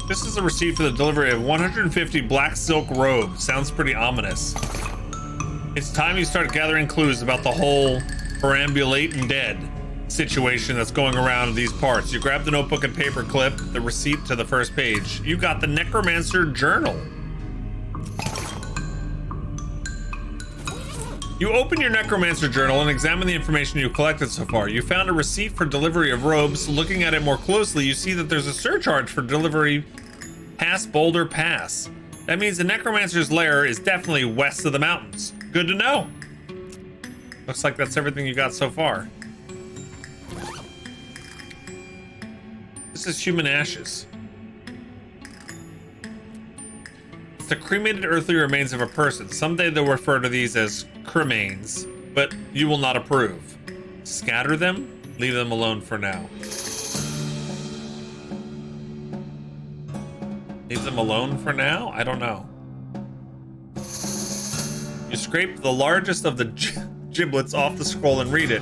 This is a receipt for the delivery of 150 black silk robes. Sounds pretty ominous. It's time you start gathering clues about the whole perambulating dead situation that's going around in these parts. You grab the notebook and paper clip the receipt to the first page. You got the Necromancer Journal. You open your Necromancer Journal and examine the information you've collected so far. You found a receipt for delivery of robes. Looking at it more closely, you see that there's a surcharge for delivery past Boulder Pass. That means the Necromancer's lair is definitely west of the mountains. Good to know. Looks like that's everything you got so far. This is human ashes. It's the cremated earthly remains of a person. Someday they'll refer to these as cremains, but you will not approve. Scatter them, leave them alone for now. Leave them alone for now? I don't know. You scrape the largest of the giblets off the scroll and read it.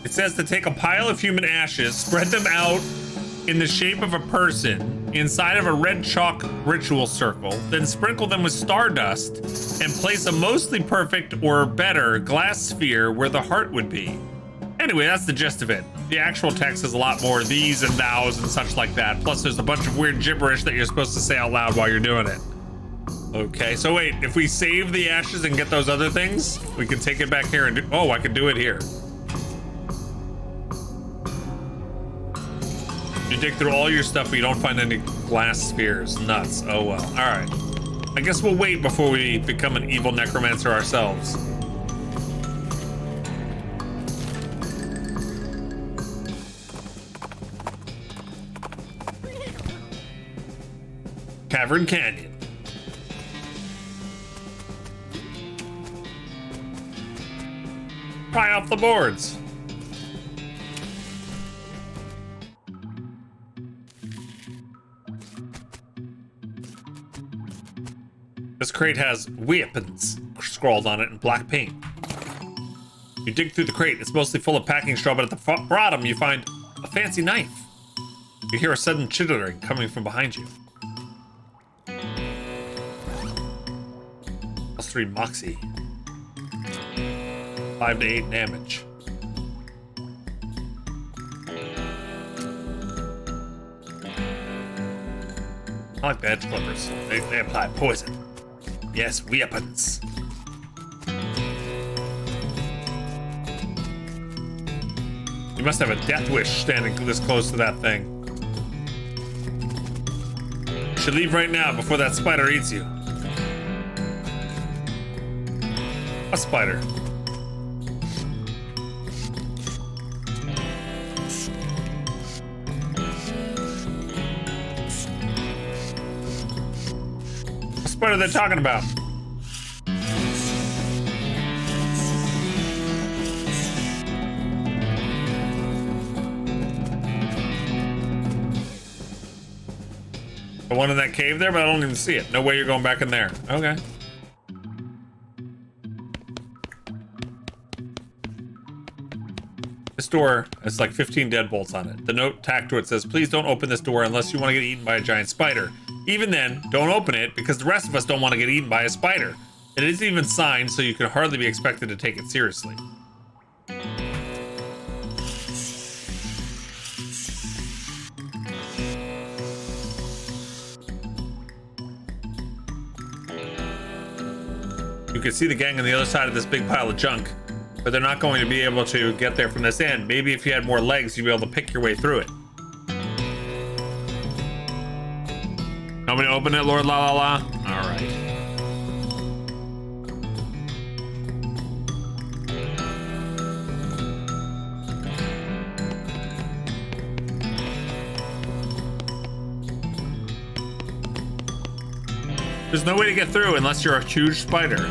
It says to take a pile of human ashes, spread them out in the shape of a person inside of a red chalk ritual circle, then sprinkle them with stardust and place a mostly perfect or better glass sphere where the heart would be. Anyway, that's the gist of it. The actual text is a lot more these and thous and such like that. Plus there's a bunch of weird gibberish that you're supposed to say out loud while you're doing it. Okay, so wait, if we save the ashes and get those other things, we can take it back here and do, oh, I can do it here. You dig through all your stuff, but you don't find any glass spheres. Nuts. Oh well. All right. I guess we'll wait before we become an evil necromancer ourselves. Cavern Canyon. Pry off the boards. This crate has weapons scrawled on it in black paint. You dig through the crate. It's mostly full of packing straw, but at the bottom you find a fancy knife. You hear a sudden chittering coming from behind you. +3 Moxie. 5 to 8 damage. I like the edge clippers. They apply poison. Yes, weapons. You must have a death wish standing this close to that thing. You should leave right now before that spider eats you. A spider. What are they talking about? The one in that cave there, but I don't even see it. No way you're going back in there. Okay. This door has like 15 deadbolts on it. The note tacked to it says, please don't open this door unless you want to get eaten by a giant spider. Even then, don't open it because the rest of us don't want to get eaten by a spider. It isn't even signed, so you can hardly be expected to take it seriously. You can see the gang on the other side of this big pile of junk, but they're not going to be able to get there from this end. Maybe if you had more legs, you'd be able to pick your way through it. Want me to open it, Lord La La La? All right. There's no way to get through unless you're a huge spider.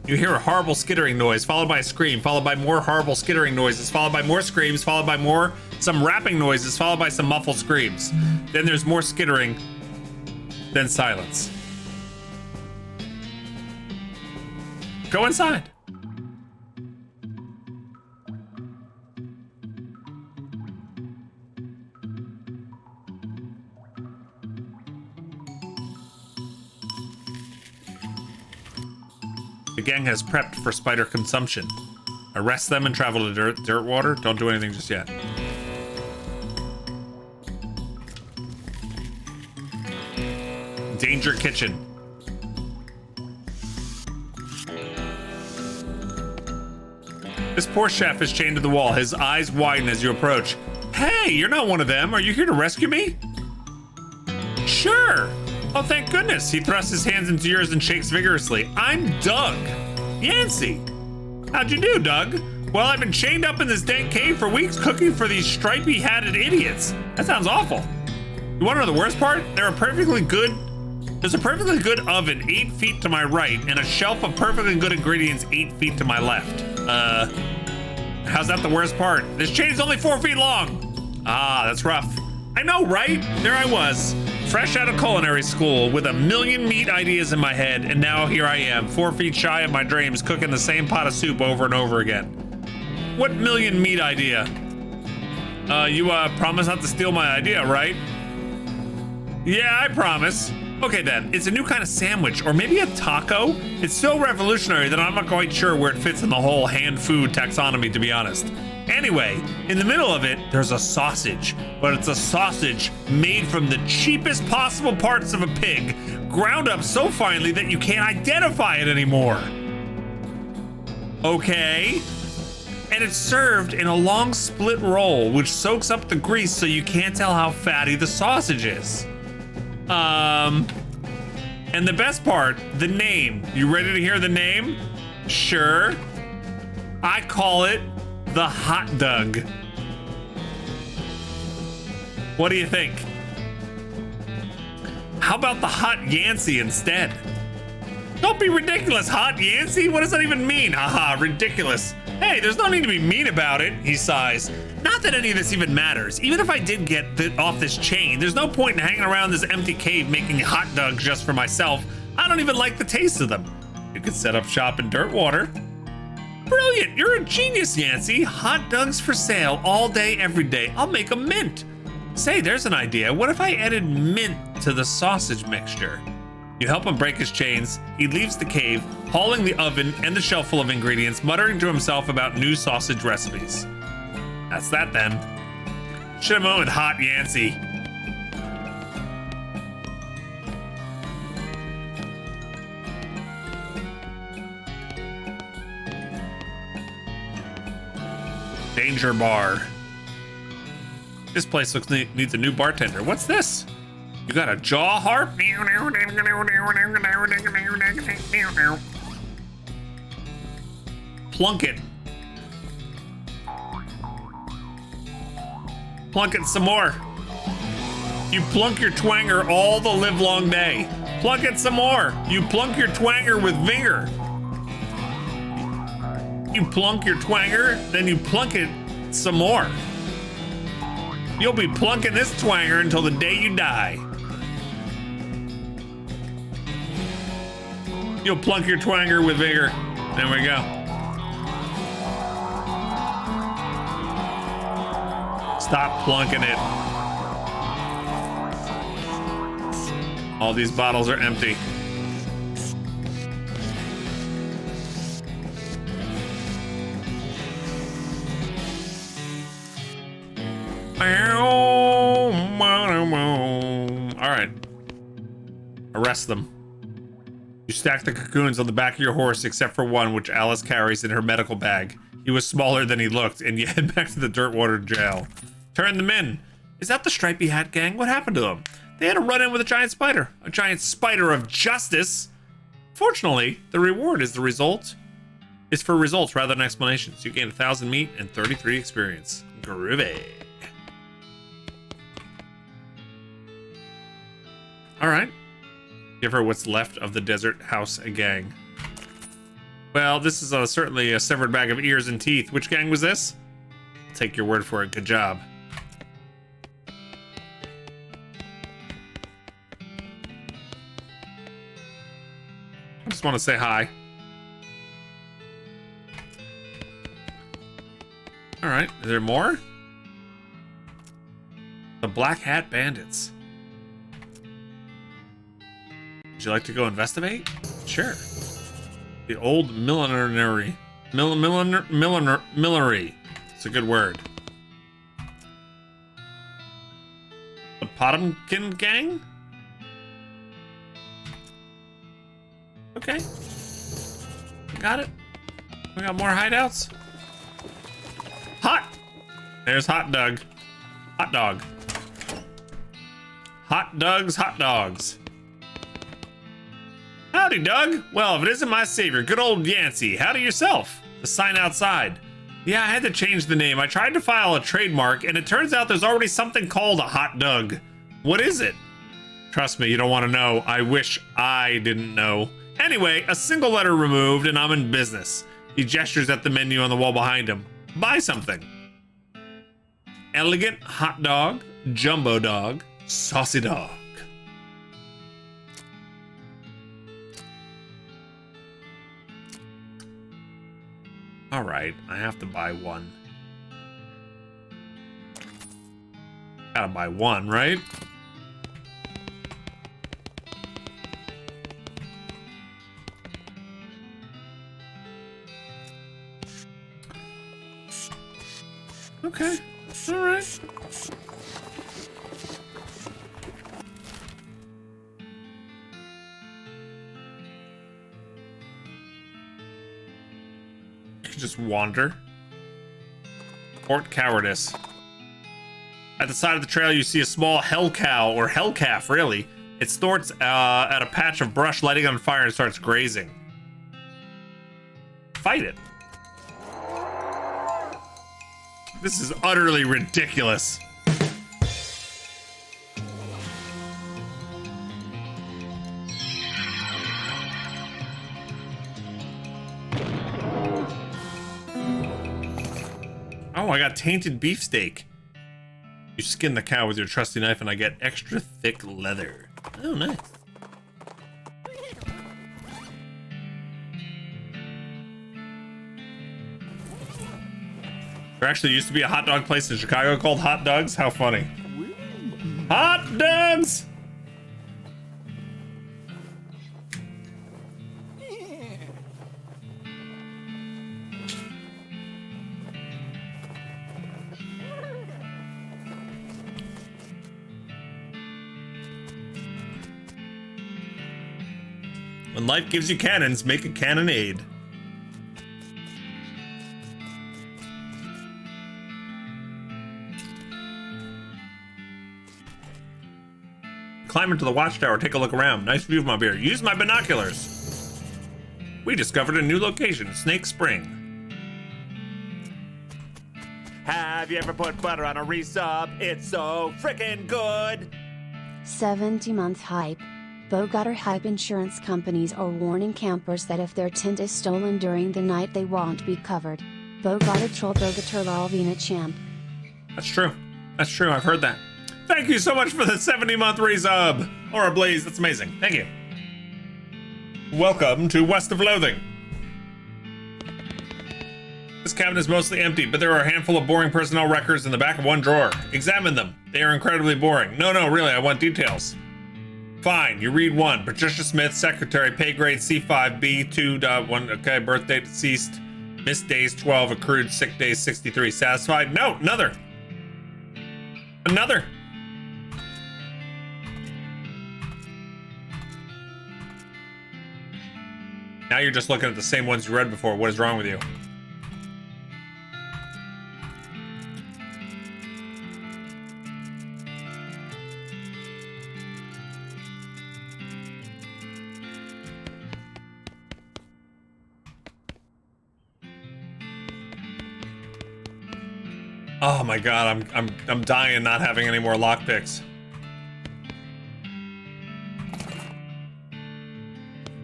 You hear a horrible skittering noise, followed by a scream, followed by more horrible skittering noises, followed by more screams, followed by more some rapping noises, followed by some muffled screams. Then there's more skittering, then silence. Go inside. The gang has prepped for spider consumption. Arrest them and travel to dirt water. Don't do anything just yet. Danger kitchen. This poor chef is chained to the wall. His eyes widen as you approach. Hey, you're not one of them. Are you here to rescue me? Sure. Oh, thank goodness. He thrusts his hands into yours and shakes vigorously. I'm Doug. Yancey. How'd you do, Doug? Well, I've been chained up in this dank cave for weeks cooking for these stripy-hatted idiots. That sounds awful. You want to know the worst part? There's a perfectly good oven 8 feet to my right and a shelf of perfectly good ingredients 8 feet to my left. How's that the worst part? This chain is only 4 feet long. Ah, that's rough. I know, right? There I was, fresh out of culinary school with a million meat ideas in my head, and now here I am, 4 feet shy of my dreams, cooking the same pot of soup over and over again. What million meat idea? You promise not to steal my idea, right? Yeah, I promise. Okay then, it's a new kind of sandwich, or maybe a taco? It's so revolutionary that I'm not quite sure where it fits in the whole hand food taxonomy, to be honest. Anyway, in the middle of it, there's a sausage, but it's a sausage made from the cheapest possible parts of a pig, ground up so finely that you can't identify it anymore. Okay. And it's served in a long split roll, which soaks up the grease so you can't tell how fatty the sausage is. And the best part, the name. You ready to hear the name? Sure. I call it the Hot Dog. What do you think? How about the Hot Yancey instead? Don't be ridiculous, Hot Yancey. What does that even mean? Haha, ridiculous. Hey, there's no need to be mean about it, he sighs. Not that any of this even matters. Even if I did get off this chain, there's no point in hanging around this empty cave making hot dogs just for myself. I don't even like the taste of them. You could set up shop in dirt water. Brilliant, you're a genius, Yancey. Hot dogs for sale all day, every day. I'll make a mint. Say, there's an idea. What if I added mint to the sausage mixture? You help him break his chains. He leaves the cave, hauling the oven and the shelf full of ingredients, muttering to himself about new sausage recipes. That's that then. Should have went with Hot Yancey. Danger bar. This place needs a new bartender. What's this? You got a jaw harp? Plunk it. Plunk it some more. You plunk your twanger all the livelong day. Plunk it some more. You plunk your twanger with vigor. You plunk your twanger, then you plunk it some more. You'll be plunking this twanger until the day you die. You'll plunk your twanger with vigor. There we go. Stop plunking it. All these bottles are empty. All right. Arrest them. You stack the cocoons on the back of your horse, except for one, which Alice carries in her medical bag. He was smaller than he looked, and you head back to the Dirtwater jail. Turn them in. Is that the Stripy Hat Gang? What happened to them? They had a run-in with a giant spider of justice. Fortunately, the reward is for results rather than explanations. You gain 1,000 meat and 33 experience. Groovy. All right. Give her what's left of the Desert House Gang. Well, this is certainly a severed bag of ears and teeth. Which gang was this? I'll take your word for it. Good job. I just want to say hi. All right. Is there more? The Black Hat Bandits. Would you like to go investigate? Sure. The old millinery. Millinery. It's a good word. The Potemkin gang? Okay. Got it. We got more hideouts. Hot! There's Hot Doug. Hot dog. Hot Doug's hot dogs. Howdy, Doug. Well, if it isn't my savior, good old Yancey. Howdy yourself. The sign outside. Yeah, I had to change the name. I tried to file a trademark, and it turns out there's already something called a Hot Doug. What is it? Trust me, you don't want to know. I wish I didn't know. Anyway, a single letter removed, and I'm in business. He gestures at the menu on the wall behind him. Buy something. Elegant hot dog, jumbo dog, saucy dog. All right, I have to buy one. Gotta buy one, right? Okay, all right. Just wander. Port cowardice. At the side of the trail, you see a small hell cow, or hell calf, really. It snorts at a patch of brush lighting on fire and starts grazing. Fight it. This is utterly ridiculous. Oh, I got tainted beefsteak. You skin the cow with your trusty knife and I get extra thick leather. Oh, nice. There actually used to be a hot dog place in Chicago called Hot Dogs. How funny. Hot Dogs! When life gives you cannons, make a cannonade. Climb into the watchtower, take a look around. Nice view of my beer. Use my binoculars. We discovered a new location, Snake Spring. Have you ever put butter on a resub? It's so freaking good. 70-month hype. Bog Otter hype insurance companies are warning campers that if their tent is stolen during the night, they won't be covered. Bog Otter troll Bog Otter Lalvina champ. That's true. That's true. I've heard that. Thank you so much for the 70-month resub. Or a blaze. That's amazing. Thank you. Welcome to West of Loathing. This cabin is mostly empty, but there are a handful of boring personnel records in the back of one drawer. Examine them. They are incredibly boring. No, really, I want details. Fine, you read one. Patricia Smith, secretary, pay grade C5B 2.1. Okay, birth date deceased. Missed days 12, accrued sick days 63. Satisfied? No, another. Another. Now you're just looking at the same ones you read before. What is wrong with you? Oh my god, I'm dying not having any more lockpicks.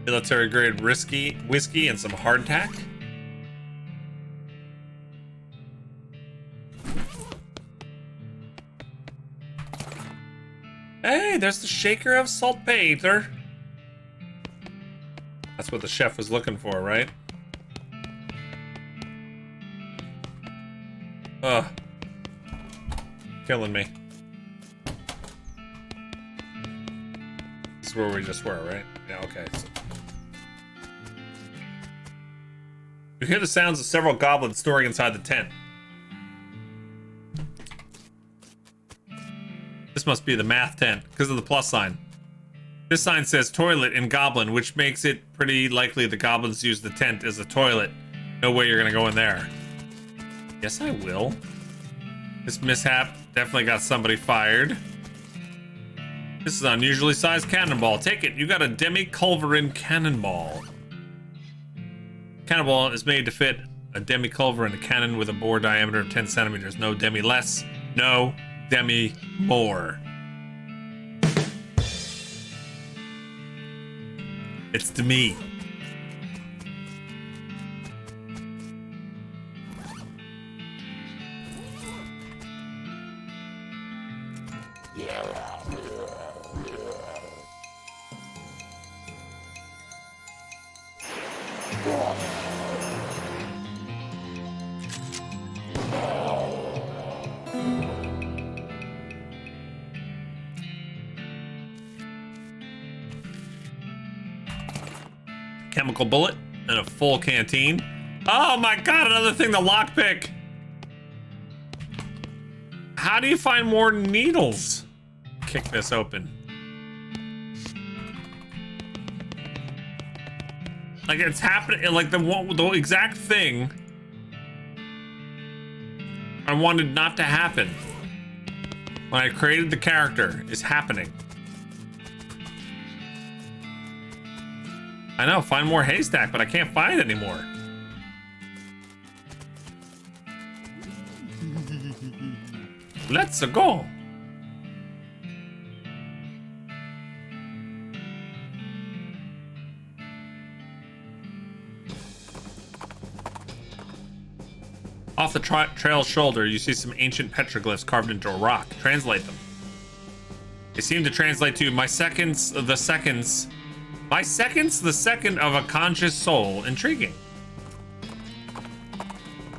Military grade whiskey and some hardtack. Hey, there's the shaker of saltpeter. That's what the chef was looking for, right? Ugh. Killing me. This is where we just were, right? Yeah, okay. So. You hear the sounds of several goblins snoring inside the tent. This must be the math tent because of the plus sign. This sign says toilet in goblin, which makes it pretty likely the goblins use the tent as a toilet. No way you're gonna go in there. Yes, I will. This mishap definitely got somebody fired. This is an unusually sized cannonball. Take it. You got a demi-culverin cannonball. Cannonball is made to fit a demi-culverin cannon with a bore diameter of 10 centimeters. No demi less. No demi more. It's to me. Chemical bullet and a full canteen. Oh my god, another thing to lockpick. How do you find more needles? Kick this open. Like it's happening, like the exact thing I wanted not to happen when I created the character is happening. I know, find more haystack, but I can't find it anymore. Let's go. Off the trail's shoulder, you see some ancient petroglyphs carved into a rock. Translate them. They seem to translate to my seconds, the second of a conscious soul. Intriguing.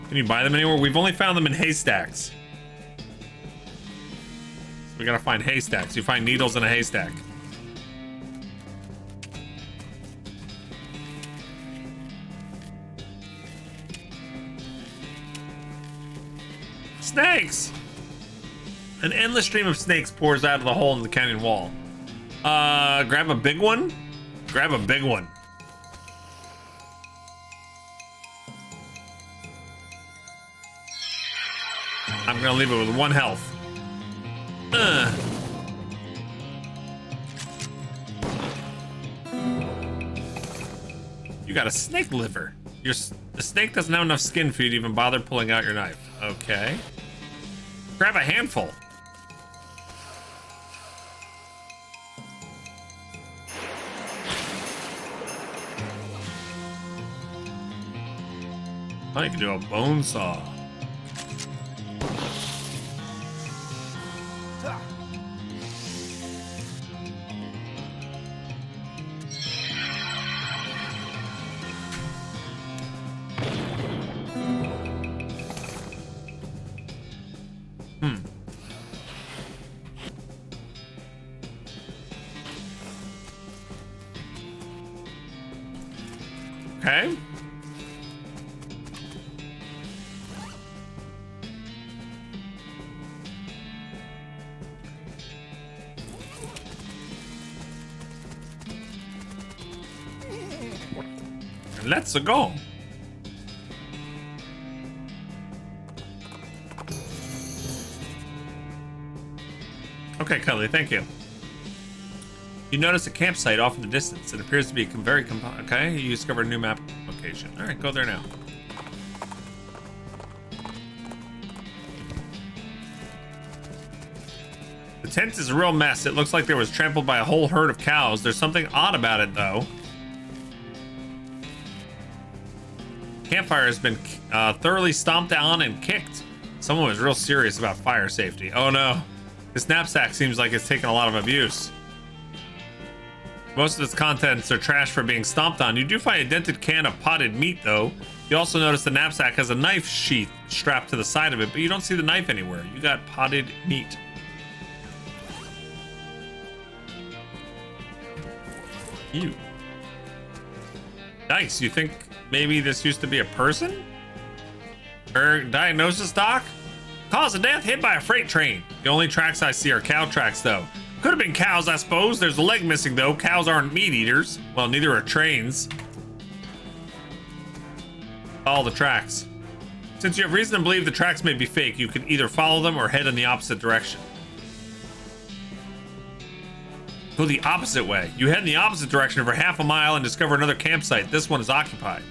Can you buy them anywhere? We've only found them in haystacks. So we gotta find haystacks. You find needles in a haystack. Snakes! An endless stream of snakes pours out of the hole in the canyon wall. Grab a big one? Grab a big one. I'm gonna leave it with 1 health. You got a snake liver. The snake doesn't have enough skin for you to even bother pulling out your knife. Okay. Grab a handful. Oh, you can do a bone saw. Okay. Let's go. Okay, Cuddly, thank you. You notice a campsite off in the distance. It appears to be okay. You discover a new map location. All right, go there now. The tent is a real mess. It looks like there was trampled by a whole herd of cows. There's something odd about it, though. Campfire has been thoroughly stomped on and kicked. Someone was real serious about fire safety. Oh no, this knapsack seems like it's taken a lot of abuse. Most of its contents are trash for being stomped on. You do find a dented can of potted meat, though. You also notice the knapsack has a knife sheath strapped to the side of it, but you don't see the knife anywhere. You got potted meat. Ew. Nice. You think maybe this used to be a person? Or diagnosis, doc? Cause of death hit by a freight train. The only tracks I see are cow tracks, though. Could have been cows, I suppose. There's a leg missing, though. Cows aren't meat eaters. Well, neither are trains. Follow the tracks. Since you have reason to believe the tracks may be fake, you can either follow them or head in the opposite direction. Go the opposite way. You head in the opposite direction for half a mile and discover another campsite. This one is occupied.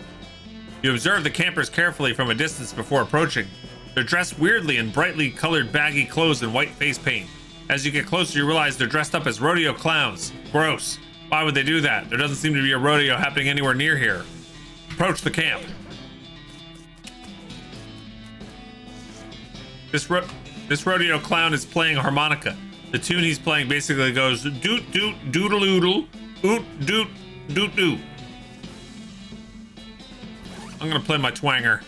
You observe the campers carefully from a distance before approaching. They're dressed weirdly in brightly colored baggy clothes and white face paint. As you get closer, you realize they're dressed up as rodeo clowns. Gross. Why would they do that? There doesn't seem to be a rodeo happening anywhere near here. Approach the camp. This rodeo clown is playing a harmonica. The tune he's playing basically goes doot doot doodle oodle oot doot doot doo. I'm gonna play my twanger.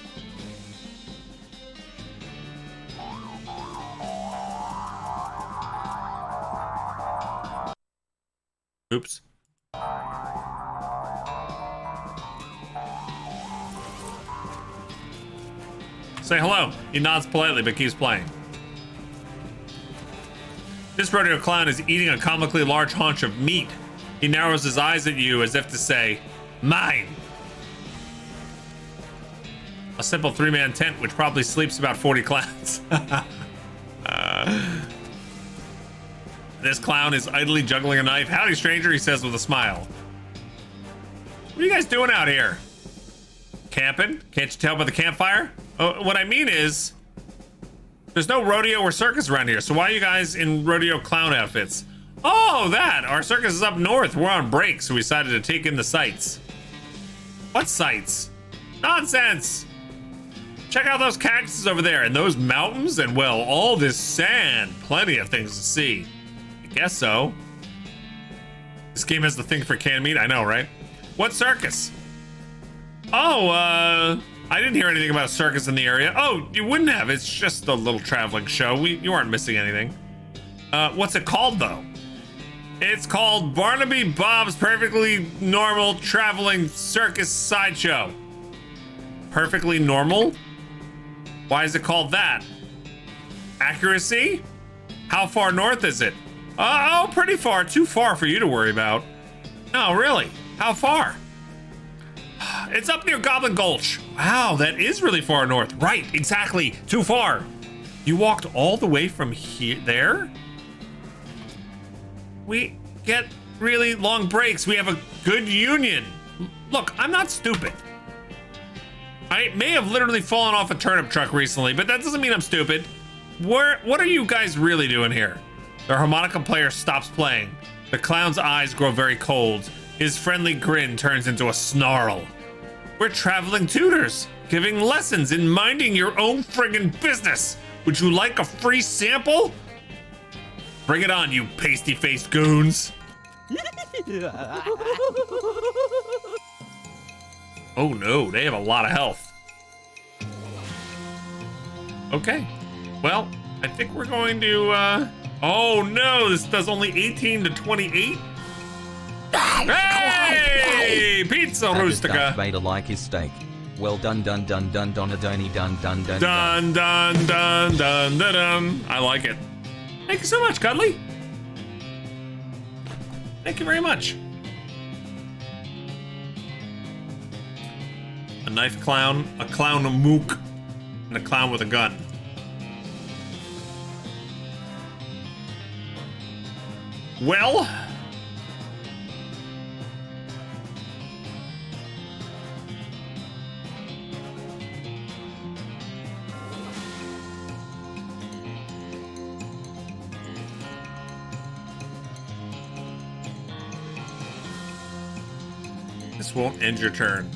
Oops. Say hello. He nods politely but keeps playing. This rodeo clown is eating a comically large haunch of meat. He narrows his eyes at you as if to say, mine. A simple 3-man tent which probably sleeps about 40 clowns. This clown is idly juggling a knife. Howdy, stranger, he says with a smile. What are you guys doing out here? Camping? Can't you tell by the campfire? Oh, what I mean is, there's no rodeo or circus around here, so why are you guys in rodeo clown outfits? Oh, that! Our circus is up north. We're on break, so we decided to take in the sights. What sights? Nonsense! Check out those cactuses over there, and those mountains, and well, all this sand. Plenty of things to see. I guess so. This game has the thing for canned meat, I know, right? What circus? Oh, I didn't hear anything about a circus in the area. Oh, you wouldn't have. It's just a little traveling show. You aren't missing anything. What's it called, though? It's called Barnaby Bob's Perfectly Normal Traveling Circus Sideshow. Perfectly normal? Why is it called that? Accuracy? How far north is it? Oh, pretty far. Too far for you to worry about. No, really? How far? It's up near Goblin Gulch. Wow, that is really far north. Right, exactly. Too far. You walked all the way from here, there? We get really long breaks. We have a good union. Look, I'm not stupid. I may have literally fallen off a turnip truck recently, but that doesn't mean I'm stupid. What are you guys really doing here? The harmonica player stops playing. The clown's eyes grow very cold. His friendly grin turns into a snarl. We're traveling tutors, giving lessons in minding your own friggin' business. Would you like a free sample? Bring it on, you pasty-faced goons. Oh no, they have a lot of health. Okay, well, I think we're going to, oh no, this does only 18 to 28. Hey, Pizza Rustica. Darth Vader like his steak. Well done, dun dun dun donadoni dun dun dun Dun dun dun dun dun dun. I like it. Thank you so much, Cuddly. Thank you very much. A knife clown, a clown mook, and a clown with a gun. Well, this won't end your turn.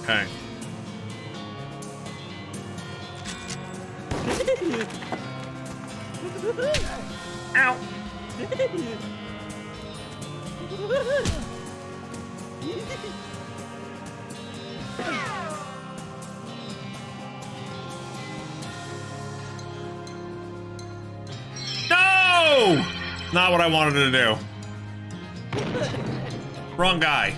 Okay. Ow. No! Not what I wanted to do. Wrong guy.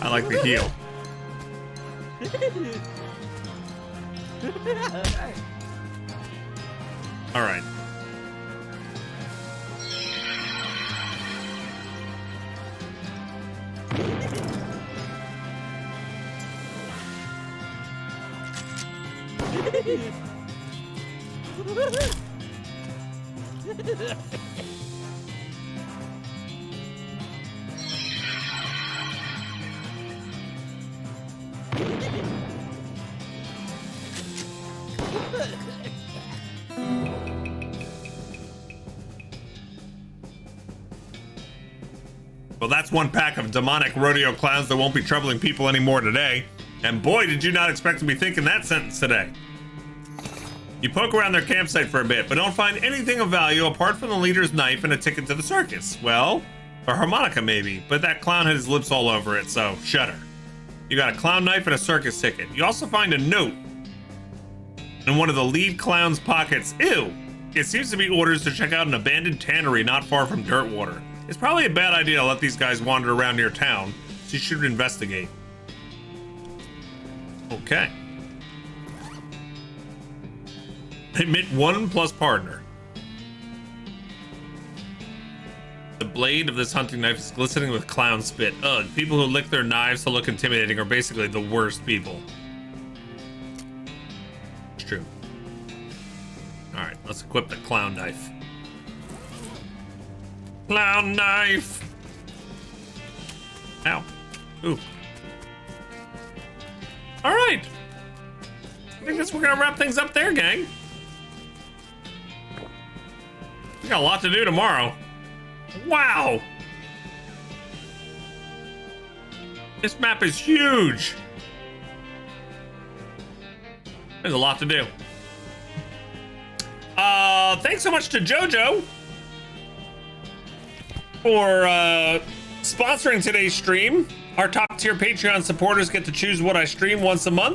I like the heel. All right. Well, that's one pack of demonic rodeo clowns that won't be troubling people anymore today. And boy, did you not expect to be thinking that sentence today. You poke around their campsite for a bit, but don't find anything of value apart from the leader's knife and a ticket to the circus. Well, a harmonica maybe, but that clown had his lips all over it, so shudder. You got a clown knife and a circus ticket. You also find a note in one of the lead clown's pockets. Ew! It seems to be orders to check out an abandoned tannery not far from Dirtwater. It's probably a bad idea to let these guys wander around near town, so you should investigate. Okay. Admit 1 plus partner. The blade of this hunting knife is glistening with clown spit. Ugh, people who lick their knives to look intimidating are basically the worst people. It's true. Alright, let's equip the clown knife. Clown knife! Ow. Ooh. Alright. I guess we're gonna wrap things up there, gang. We got a lot to do tomorrow. Wow! This map is huge! There's a lot to do. Thanks so much to JoJo for sponsoring today's stream. Our top tier Patreon supporters get to choose what I stream once a month.